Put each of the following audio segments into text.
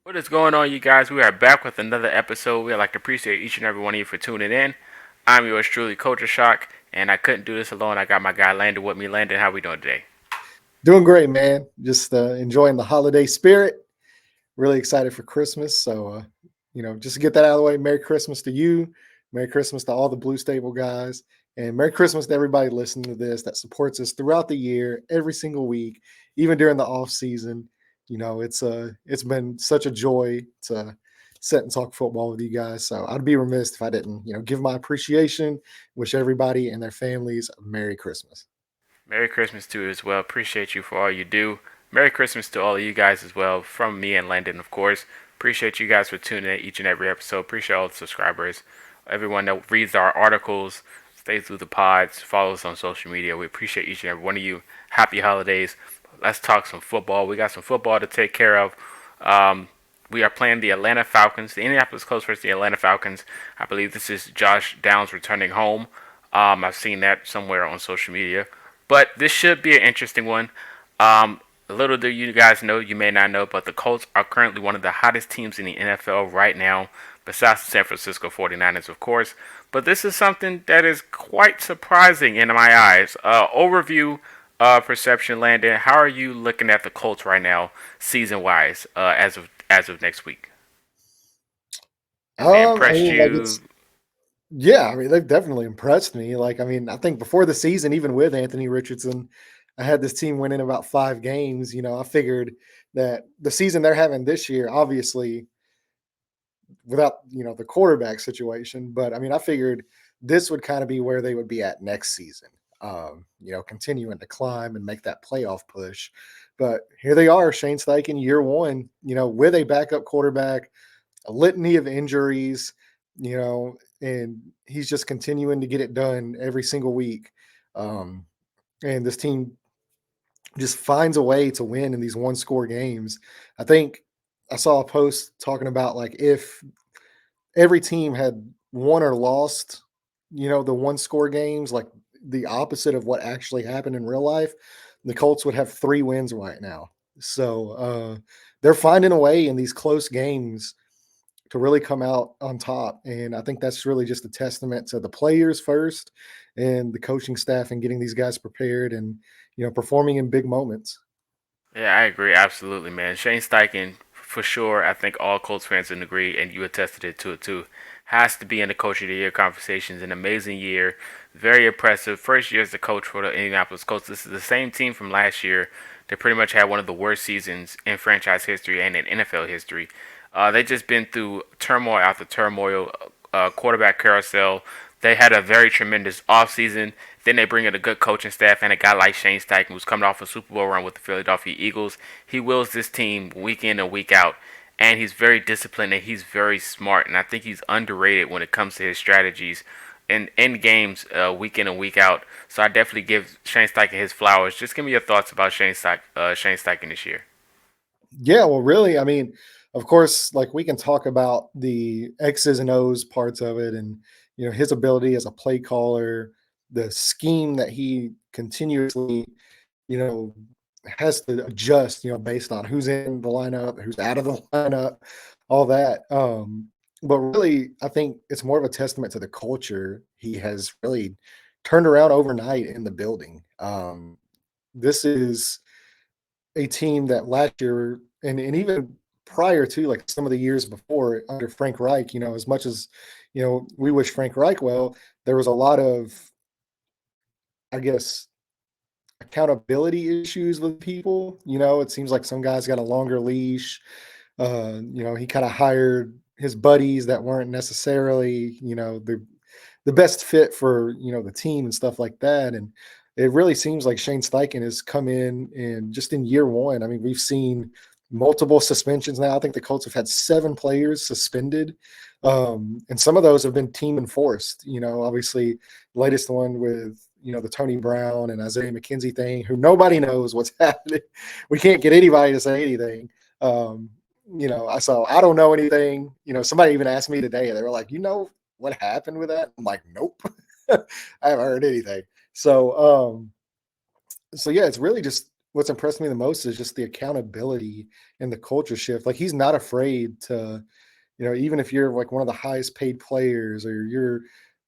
What is going on, you guys? We are back with another episode. We'd like to appreciate each and every one of you for tuning in. I'm yours truly, Culture Shock, and I couldn't do this alone. I got my guy Landon with me. Landon, how we doing today? Doing great, man. Just enjoying the holiday spirit. Really excited for Christmas. Just to get that out of the way, Merry Christmas to you. Merry Christmas to all the Blue Stable guys. And Merry Christmas to everybody listening to this that supports us throughout the year, every single week, even during the off season. It's been such a joy to sit and talk football with you guys. So I'd be remiss if I didn't, give my appreciation, wish everybody and their families a Merry Christmas. Merry Christmas to you as well. Appreciate you for all you do. Merry Christmas to all of you guys as well, from me and Landon, of course. Appreciate you guys for tuning in each and every episode. Appreciate all the subscribers, everyone that reads our articles, stays through the pods, follows us on social media. We appreciate each and every one of you. Happy holidays. Let's talk some football. We got some football to take care of. Um, we are playing the Atlanta Falcons, the Indianapolis Colts versus the Atlanta Falcons. I believe this is Josh Downs returning home. I've seen that somewhere on social media. But this should be an interesting one. Little do you guys know, you may not know, but the Colts are currently one of the hottest teams in the NFL right now, besides the San Francisco 49ers, of course. But this is something that is quite surprising in my eyes. Overview perception, Landon. How are you looking at the Colts right now, season wise, as of next week? Have they I impressed mean, like you? it's Yeah, I mean, they've definitely impressed me. I think before the season, even with Anthony Richardson, I had this team winning about 5 games. I figured that the season they're having this year, obviously, without the quarterback situation, but I mean, I figured this would kind of be where they would be at next season. Continuing to climb and make that playoff push. But here they are, Shane Steichen, year one. With a backup quarterback, a litany of injuries, and he's just continuing to get it done every single week. Um, and this team just finds a way to win in these one score games. I think I saw a post talking about like if every team had won or lost, the one score games, like the opposite of what actually happened in real life, the Colts would have 3 wins right now. So they're finding a way in these close games to really come out on top. And I think that's really just a testament to the players first and the coaching staff and getting these guys prepared and, performing in big moments. Yeah, I agree absolutely, man. Shane Steichen, for sure. I think all Colts fans would agree, and you attested it to it too. Has to be in the Coach of the Year conversations. An amazing year, very impressive. First year as the coach for the Indianapolis Colts. This is the same team from last year. They pretty much had one of the worst seasons in franchise history and in NFL history. They just been through turmoil after turmoil, quarterback carousel. They had a very tremendous offseason. Then they bring in a good coaching staff and a guy like Shane Steichen, who's coming off a Super Bowl run with the Philadelphia Eagles. He wills this team week in and week out, and he's very disciplined and he's very smart. And I think he's underrated when it comes to his strategies in games week in and week out. So I definitely give Shane Steichen his flowers. Just give me your thoughts about Shane Steichen this year. Yeah, well, really, I mean, of course, like we can talk about the X's and O's parts of it and, his ability as a play caller, the scheme that he continuously, you know, has to adjust, based on who's in the lineup, who's out of the lineup, all that. But really, I think it's more of a testament to the culture he has really turned around overnight in the building. This is a team that last year and even prior to like some of the years before under Frank Reich, as much as we wish Frank Reich well, there was a lot of, I guess, accountability issues with people. It seems like some guys got a longer leash. He kind of hired his buddies that weren't necessarily, the best fit for, the team and stuff like that. And it really seems like Shane Steichen has come in and just in year one, I mean, we've seen multiple suspensions now. I think the Colts have had 7 players suspended. And some of those have been team enforced, obviously latest one with, the Tony Brown and Isaiah McKenzie thing, who nobody knows what's happening. We can't get anybody to say anything. Um, I don't know anything. Somebody even asked me today, they were like, what happened with that? I'm like, nope. I haven't heard anything. So yeah, it's really just what's impressed me the most is just the accountability and the culture shift. Like he's not afraid to, even if you're like one of the highest paid players or you're,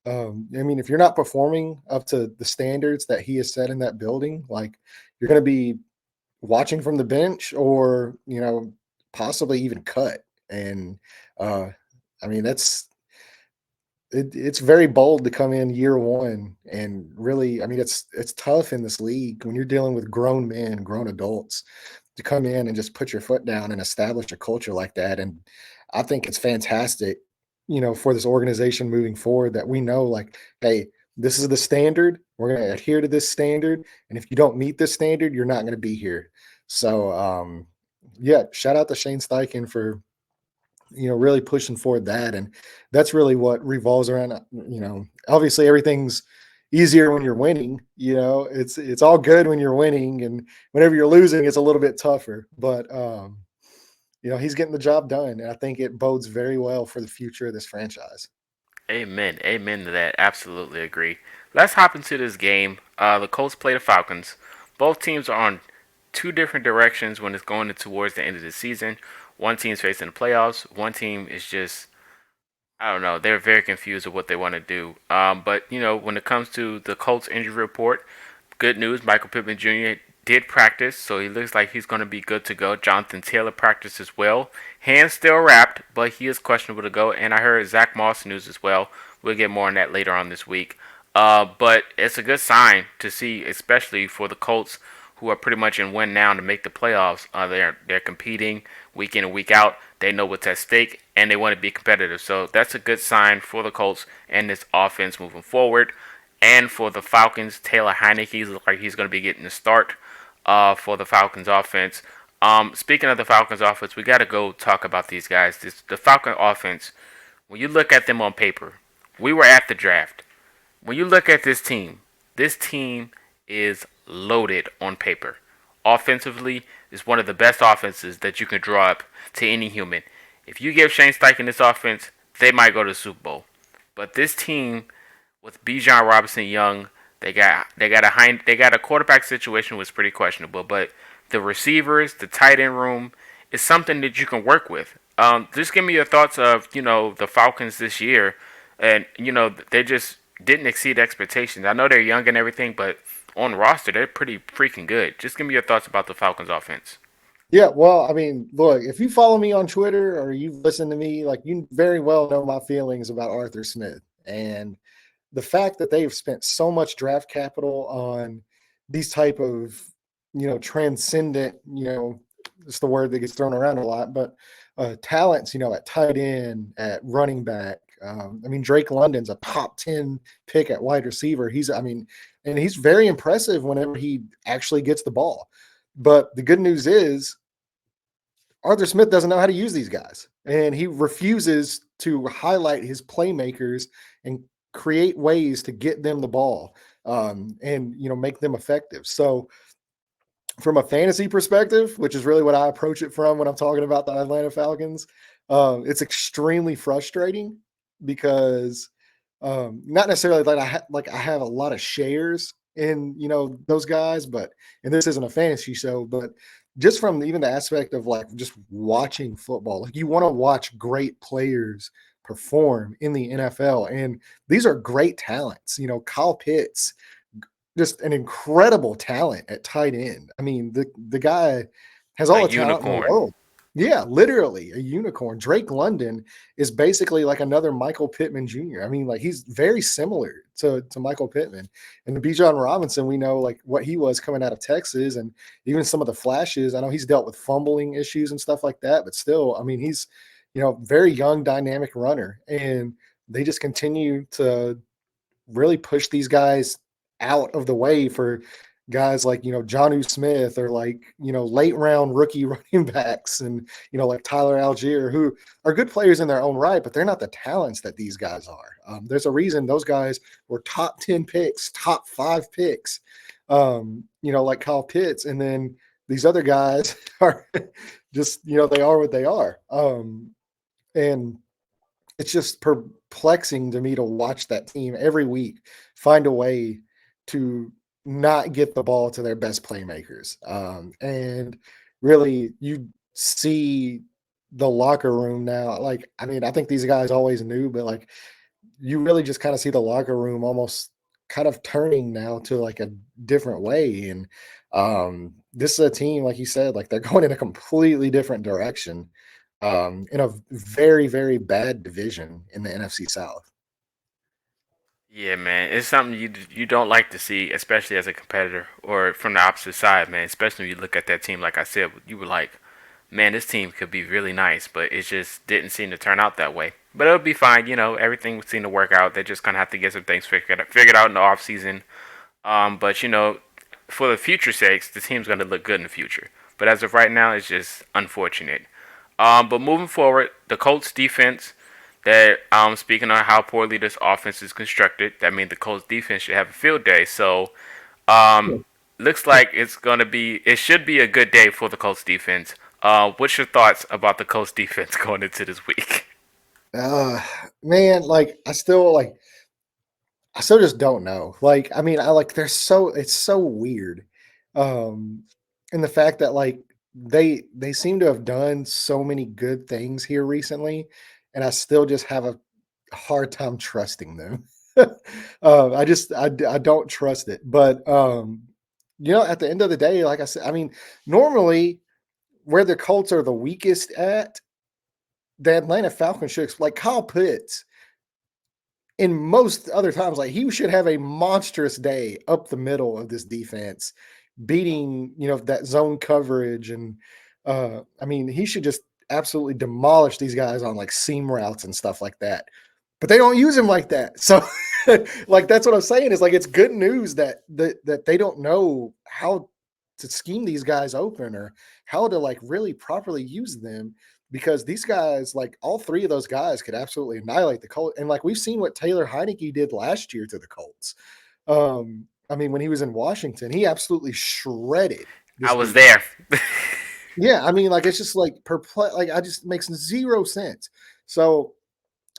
I mean, if you're not performing up to the standards that he has set in that building, like you're going to be watching from the bench or, possibly even cut. And, uh, I mean, it's very bold to come in year one and really, I mean, it's tough in this league when you're dealing with grown men, grown adults to come in and just put your foot down and establish a culture like that. And I think it's fantastic, for this organization moving forward that we know like, hey, this is the standard. We're going to adhere to this standard. And if you don't meet this standard, you're not going to be here. So, yeah, shout out to Shane Steichen for really pushing forward that. And that's really what revolves around, obviously everything's easier when you're winning, it's all good when you're winning. And whenever you're losing, it's a little bit tougher. But, he's getting the job done. And I think it bodes very well for the future of this franchise. Amen. Amen to that. Absolutely agree. Let's hop into this game. The Colts play the Falcons. Both teams are on two different directions when it's going towards the end of the season. One team's facing the playoffs. One team is just, I don't know. They're very confused of what they want to do. But when it comes to the Colts injury report, good news. Michael Pittman Jr. did practice, so he looks like he's going to be good to go. Jonathan Taylor practiced as well. Hands still wrapped, but he is questionable to go. And I heard Zach Moss news as well. We'll get more on that later on this week. But it's a good sign to see, especially for the Colts, who are pretty much in win now to make the playoffs. They're competing week in and week out. They know what's at stake, and they want to be competitive. So that's a good sign for the Colts and this offense moving forward. And for the Falcons, Taylor Heineke looks like he's going to be getting the start for the Falcons offense. Speaking of the Falcons offense, we got to go talk about these guys. The Falcon offense, when you look at them on paper, we were at the draft. When you look at this team is loaded on paper. Offensively, is one of the best offenses that you can draw up to any human. If you give Shane Steichen this offense, they might go to the Super Bowl. But this team with Bijan Robinson Young, they got a quarterback situation was pretty questionable, but the receivers, the tight end room is something that you can work with. Just give me your thoughts of the Falcons this year, and they just didn't exceed expectations. I know they're young and everything, but on roster they're pretty freaking good. Just give me your thoughts about the Falcons offense. Yeah, well, I mean, look, if you follow me on Twitter or you've listened to me, like you very well know my feelings about Arthur Smith. And the fact that they've spent so much draft capital on these type of, transcendent, it's the word that gets thrown around a lot, but talents, at tight end, at running back. I mean, Drake London's a top 10 pick at wide receiver. And he's very impressive whenever he actually gets the ball. But the good news is Arthur Smith doesn't know how to use these guys, and he refuses to highlight his playmakers and create ways to get them the ball, and make them effective. So, from a fantasy perspective, which is really what I approach it from when I'm talking about the Atlanta Falcons, it's extremely frustrating because not necessarily that I have a lot of shares in those guys, but and this isn't a fantasy show, but just from even the aspect of like just watching football, like you want to watch great players perform in the NFL, and these are great talents. Kyle Pitts, just an incredible talent at tight end. I mean, the guy has A all the talent in the unicorn. world. Yeah, literally a unicorn. Drake London is basically like another Michael Pittman Jr. I mean, like he's very similar to Michael Pittman. And the Bijan Robinson, we know like what he was coming out of Texas and even some of the flashes. I know he's dealt with fumbling issues and stuff like that, but still, I mean, he's, very young, dynamic runner. And they just continue to really push these guys out of the way for guys like Jonnu Smith or like late round rookie running backs and like Tyler Algier, who are good players in their own right, but they're not the talents that these guys are. There's a reason those guys were top 10 picks, top 5 picks, like Kyle Pitts, and then these other guys are just they are what they are, and it's just perplexing to me to watch that team every week find a way to not get the ball to their best playmakers. And really, you see the locker room now. Like, I mean, I think these guys always knew, but like, you really just kind of see the locker room almost kind of turning now to like a different way. And this is a team, like you said, like they're going in a completely different direction in a very, very bad division in the NFC South. Yeah, man, it's something you don't like to see, especially as a competitor or from the opposite side, man. Especially when you look at that team, like I said, you were like, man, this team could be really nice, but it just didn't seem to turn out that way. But it'll be fine, you know. Everything seemed to work out. They're just gonna have to get some things figured out in the off season. But you know, for the future sakes, the team's gonna look good in the future. But as of right now, it's just unfortunate. But moving forward, the Colts defense. That speaking on how poorly this offense is constructed, that means the Colts defense should have a field day. So um, looks like it should be a good day for the Colts defense. What's your thoughts about the Colts defense going into this week? Uh, man, like I still just don't know. Like, I mean, I like it's so weird. Um, and the fact that like they seem to have done so many good things here recently, and I still just have a hard time trusting them. I don't trust it. But at the end of the day, like I said, I mean, normally where the Colts are the weakest at, the Atlanta Falcons should like Kyle Pitts in most other times, like he should have a monstrous day up the middle of this defense, beating that zone coverage, and I mean he should just absolutely demolish these guys on like seam routes and stuff like that. But they don't use him like that, so like that's what I'm saying is like it's good news that they don't know how to scheme these guys open or how to like really properly use them because these guys, like all three of those guys, could absolutely annihilate the Colts. And like we've seen what Taylor Heineke did last year to the Colts. I mean, when he was in Washington, he absolutely shredded I this was defense. there. Yeah, I mean, like it's just like perplex. Like I just makes zero sense. So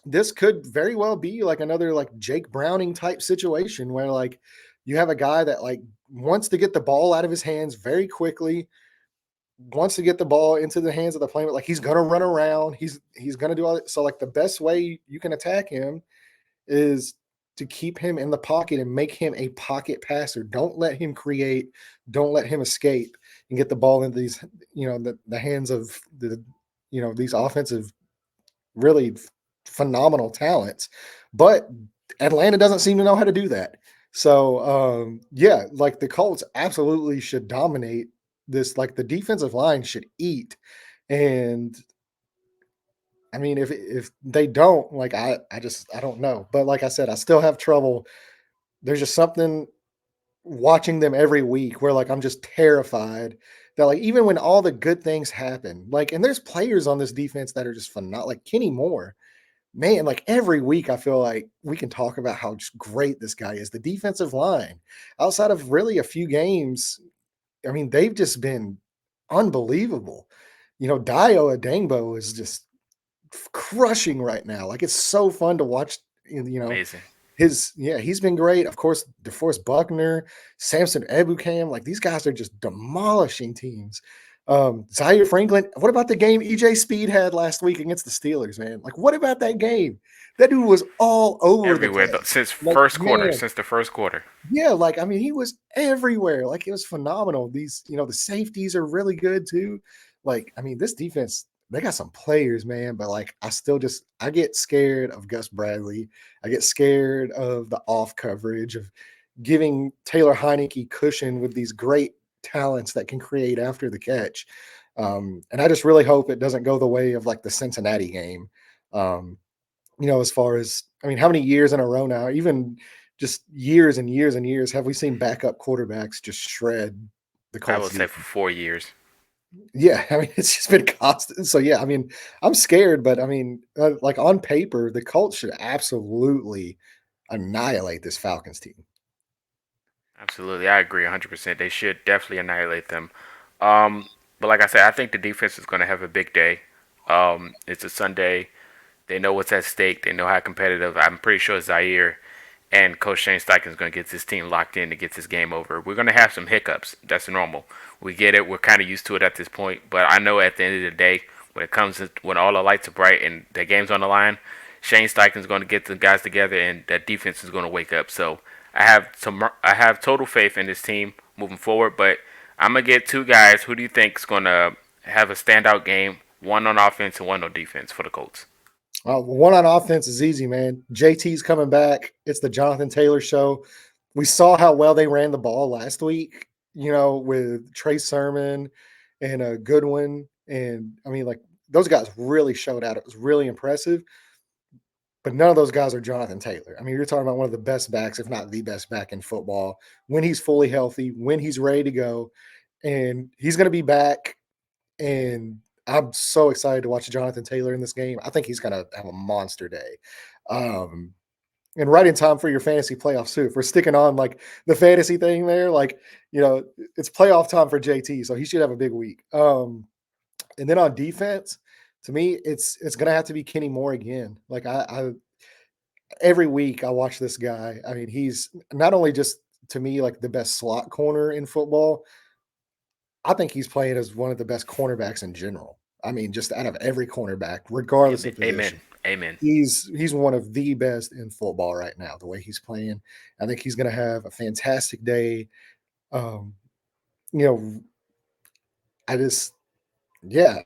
this could very well be like another like Jake Browning type situation where like you have a guy that like wants to get the ball out of his hands very quickly, wants to get the ball into the hands of the player. Like he's gonna run around. He's gonna do all that. So like the best way you can attack him is to keep him in the pocket and make him a pocket passer. Don't let him create. Don't let him escape and get the ball into these the hands of these offensive really phenomenal talents. But Atlanta doesn't seem to know how to do that. So yeah, like the Colts absolutely should dominate this. Like the defensive line should eat. And I mean, if they don't, like I don't know. But like I said, I still have trouble. There's just something watching them every week where like I'm just terrified that like even when all the good things happen, like and there's players on this defense that are just phenomenal, like Kenny Moore. Man, like every week, I feel like we can talk about how just great this guy is. The defensive line, outside of really a few games, I mean, they've just been unbelievable. Dio Adengbo is just crushing right now. Like it's so fun to watch. Amazing. He's been great. Of course, DeForest Buckner, Samson Ebukam, like these guys are just demolishing teams. Zaire Franklin, what about the game EJ Speed had last week against the Steelers, man? Like, what about that game? That dude was all over the Everywhere place. since Like, first quarter. man, Since the first quarter. yeah, like I mean, he was everywhere. Like it was phenomenal. These, the safeties are really good too. Like, I mean, this defense, they got some players, man, but like I get scared of Gus Bradley. I get scared of the off coverage of giving Taylor Heineke cushion with these great talents that can create after the catch. And I just really hope it doesn't go the way of like the Cincinnati game. Um, as far as I mean, how many years in a row now, even just years and years and years, have we seen backup quarterbacks just shred the I Colts would say for defense? 4 years. Yeah, I mean, it's just been constant. So yeah, I mean, I'm scared, but I mean, like on paper, the Colts should absolutely annihilate this Falcons team. Absolutely, I agree 100%. They should definitely annihilate them. But like I said, I think the defense is going to have a big day. It's a Sunday. They know what's at stake. They know how competitive. I'm pretty sure Zaire and Coach Shane Steichen's going to get this team locked in to get this game over. We're going to have some hiccups. That's normal. We get it. We're kind of used to it at this point. But I know at the end of the day, when it comes to when all the lights are bright and the game's on the line, Shane Steichen's going to get the guys together, and that defense is going to wake up. So I have total faith in this team moving forward. But I'm gonna get two guys. Who do you think is going to have a standout game? One on offense and one on defense for the Colts. One on offense is easy, man. JT's coming back. It's the Jonathan Taylor show. We saw how well they ran the ball last week, with Trey Sermon and Goodwin. And I mean, like, those guys really showed out. It was really impressive. But none of those guys are Jonathan Taylor. I mean, you're talking about one of the best backs, if not the best back in football, when he's fully healthy, when he's ready to go. And he's going to be back. And I'm so excited to watch Jonathan Taylor in this game. I think he's going to have a monster day. And right in time for your fantasy playoffs too. If we're sticking on like the fantasy thing there, it's playoff time for JT, so he should have a big week. And then on defense, to me, it's going to have to be Kenny Moore again. Like I every week I watch this guy. I mean, he's not only just to me like the best slot corner in football. I think he's playing as one of the best cornerbacks in general. I mean, just out of every cornerback, regardless Amen. of Amen. position. Amen. He's one of the best in football right now, the way he's playing. I think he's going to have a fantastic day. Um, you know, I just, yeah,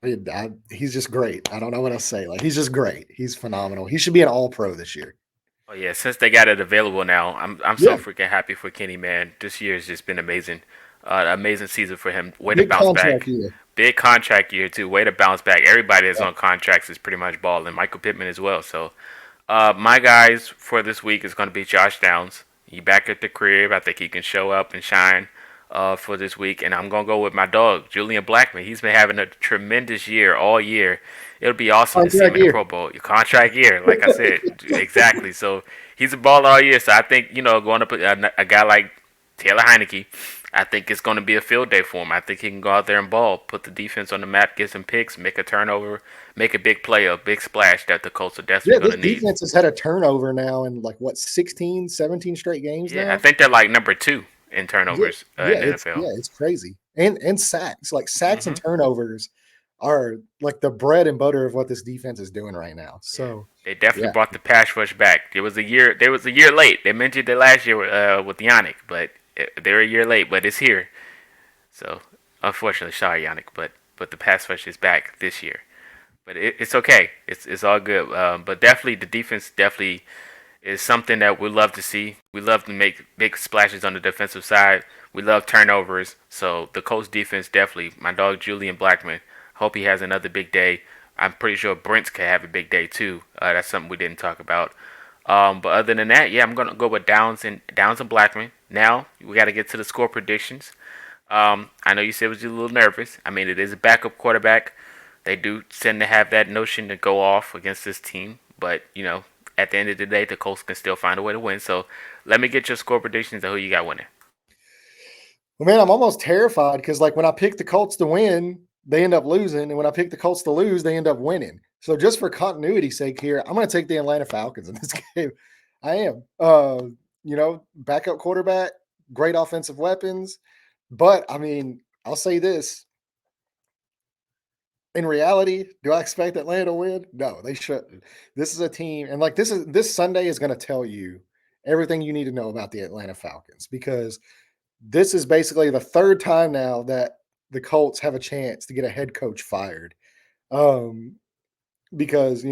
he's just great. I don't know what else to say. Like, he's just great. He's phenomenal. He should be an all pro this year. Oh yeah, since they got it available now, I'm so Yeah. freaking happy for Kenny, man. This year has just been amazing. Amazing season for him. Way to Big bounce contract back. year. Big contract year too. Way to bounce back. Everybody that's Yeah. on contracts is pretty much balling. Michael Pittman as well. So, my guys for this week is going to be Josh Downs. He back at the crib. I think he can show up and shine for this week. And I'm gonna go with my dog, Julian Blackman. He's been having a tremendous year all year. It'll be awesome to see him Contract in the year. Pro Bowl. Your contract year, like I said, exactly. So he's a baller all year. So I think going up a guy like Taylor Heineke, I think it's going to be a field day for him. I think he can go out there and ball, put the defense on the map, get some picks, make a turnover, make a big play, a big splash that the Colts are Yeah, desperately this going to need. defense has had a turnover now in 16, 17 straight games Yeah, I now. think they're like number two in Yeah, turnovers yeah, in the NFL. it's crazy. And sacks. Like sacks and Hmm. turnovers are like the bread and butter of what this defense is doing right now. Yeah, So they definitely yeah. brought the pass rush back. It was a year. They was a year late. They mentioned it last year with Yannick, but they're a year late. But it's here. So unfortunately, sorry Yannick, but the pass rush is back this year. But it's okay. It's all good. But definitely the defense definitely is something that we love to see. We love to make big splashes on the defensive side. We love turnovers. So the Colts defense definitely. My dog Julian Blackman. Hope he has another big day. I'm pretty sure Brents can have a big day too. That's something we didn't talk about. But other than that, yeah, I'm gonna go with Downs and Blackman. Now we got to get to the score predictions. I know you said you a little nervous. I mean, it is a backup quarterback. They do tend to have that notion to go off against this team, but at the end of the day, the Colts can still find a way to win. So let me get your score predictions of who you got winning. Well, man, I'm almost terrified because when I pick the Colts to win, they end up losing, and when I pick the Colts to lose, they end up winning. So just for continuity's sake here, I'm going to take the Atlanta Falcons in this game. I am. Backup quarterback, great offensive weapons, but I mean, I'll say this: in reality, do I expect Atlanta to win? No, they shouldn't. This is a team, and this Sunday is going to tell you everything you need to know about the Atlanta Falcons because this is basically the third time now that the Colts have a chance to get a head coach fired. Um, because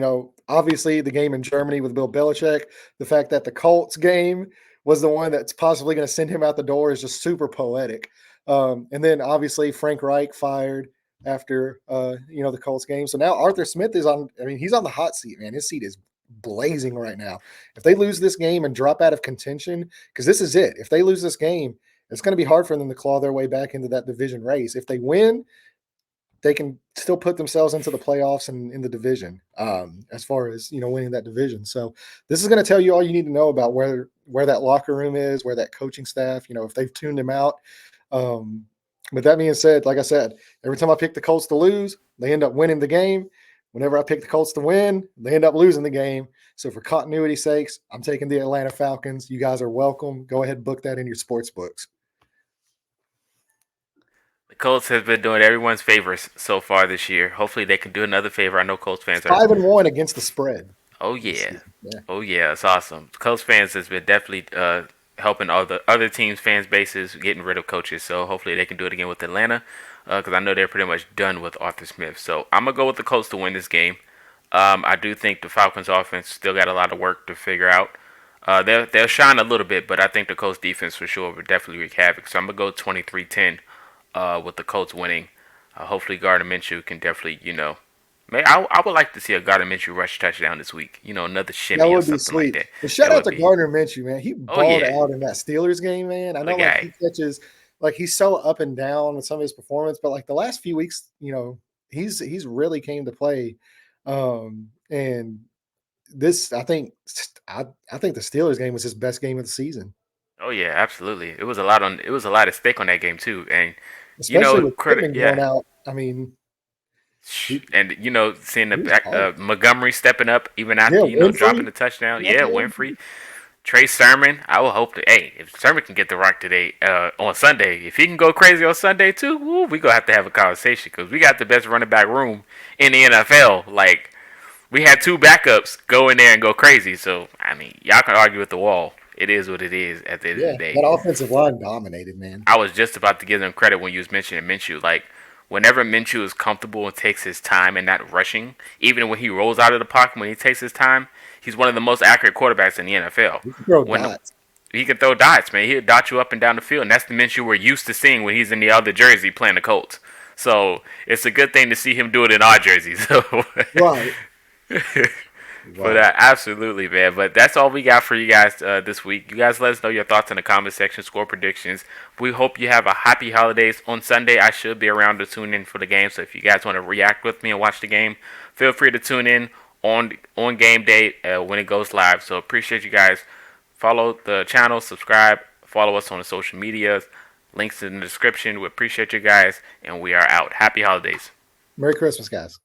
obviously the game in Germany with Bill Belichick, the fact that the Colts game was the one that's possibly going to send him out the door is just super poetic. And then obviously Frank Reich fired after the Colts game. So now Arthur Smith is on. I mean, he's on the hot seat, man. His seat is blazing right now. If they lose this game and drop out of contention, because this is it. If they lose this game, it's going to be hard for them to claw their way back into that division race. If they win, they can still put themselves into the playoffs and in the division as far as winning that division. So this is going to tell you all you need to know about where that locker room is, where that coaching staff, if they've tuned him out. But that being said, like I said, every time I pick the Colts to lose, they end up winning the game. Whenever I pick the Colts to win, they end up losing the game. So for continuity's sakes, I'm taking the Atlanta Falcons. You guys are welcome. Go ahead and book that in your sports books. The Colts has been doing everyone's favors so far this year. Hopefully, they can do another favor. I know Colts fans are. 5-1 against the spread. Oh This yeah, year. Yeah. oh yeah, it's awesome. Colts fans has been definitely helping all the other teams' fans bases getting rid of coaches. So hopefully they can do it again with Atlanta, because I know they're pretty much done with Arthur Smith. So I'm gonna go with the Colts to win this game. I do think the Falcons offense still got a lot of work to figure out. They'll shine a little bit, but I think the Colts defense for sure will definitely wreak havoc. So I'm gonna go 23-10 with the Colts winning. Hopefully Gardner Minshew can definitely I would like to see a Gardner Minshew rush touchdown this week. Another That shimmy or would be something like sweet. that. And shout That out would to be. Gardner Minshew, man. He Oh balled yeah, out in that Steelers game, man. I the know like he guy. catches like he's so up and down with some of his performance, but like the last few weeks, he's really came to play. And this I think the Steelers game was his best game of the season, Oh yeah, absolutely. It was a lot on. It was a lot at stake on that game too. And especially with credit. Pittman going Yeah. out. I mean, he, And seeing the he was back hard. Montgomery stepping up even Yeah, after dropping Winfrey. the touchdown. Out Yeah, there. Winfrey, Trey Sermon. I will hope that if Sermon can get the rock today on Sunday, if he can go crazy on Sunday too, woo, we gonna have to have a conversation because we got the best running back room in the NFL. Like we had two backups go in there and go crazy. So I mean, y'all can argue with the wall. It is what it is at the end of the Yeah, day. that offensive line dominated, man. I was just about to give them credit when you was mentioning Minshew. Like, whenever Minshew is comfortable and takes his time and not rushing, even when he rolls out of the pocket, when he takes his time, he's one of the most accurate quarterbacks in the NFL. He can throw When dots. he can throw dots, man, he'll dot you up and down the field, and that's the Minshew we're used to seeing when he's in the other jersey playing the Colts. So it's a good thing to see him do it in our jersey. So Right. But Right. absolutely, man. But that's all we got for you guys this week. You guys let us know your thoughts in the comment section, score predictions. We hope you have a happy holidays. On Sunday, I should be around to tune in for the game. So if you guys want to react with me and watch the game, feel free to tune in on game day when it goes live. So appreciate you guys. Follow the channel, subscribe, follow us on the social medias. Links in the description. We appreciate you guys, and we are out. Happy holidays. Merry Christmas, guys.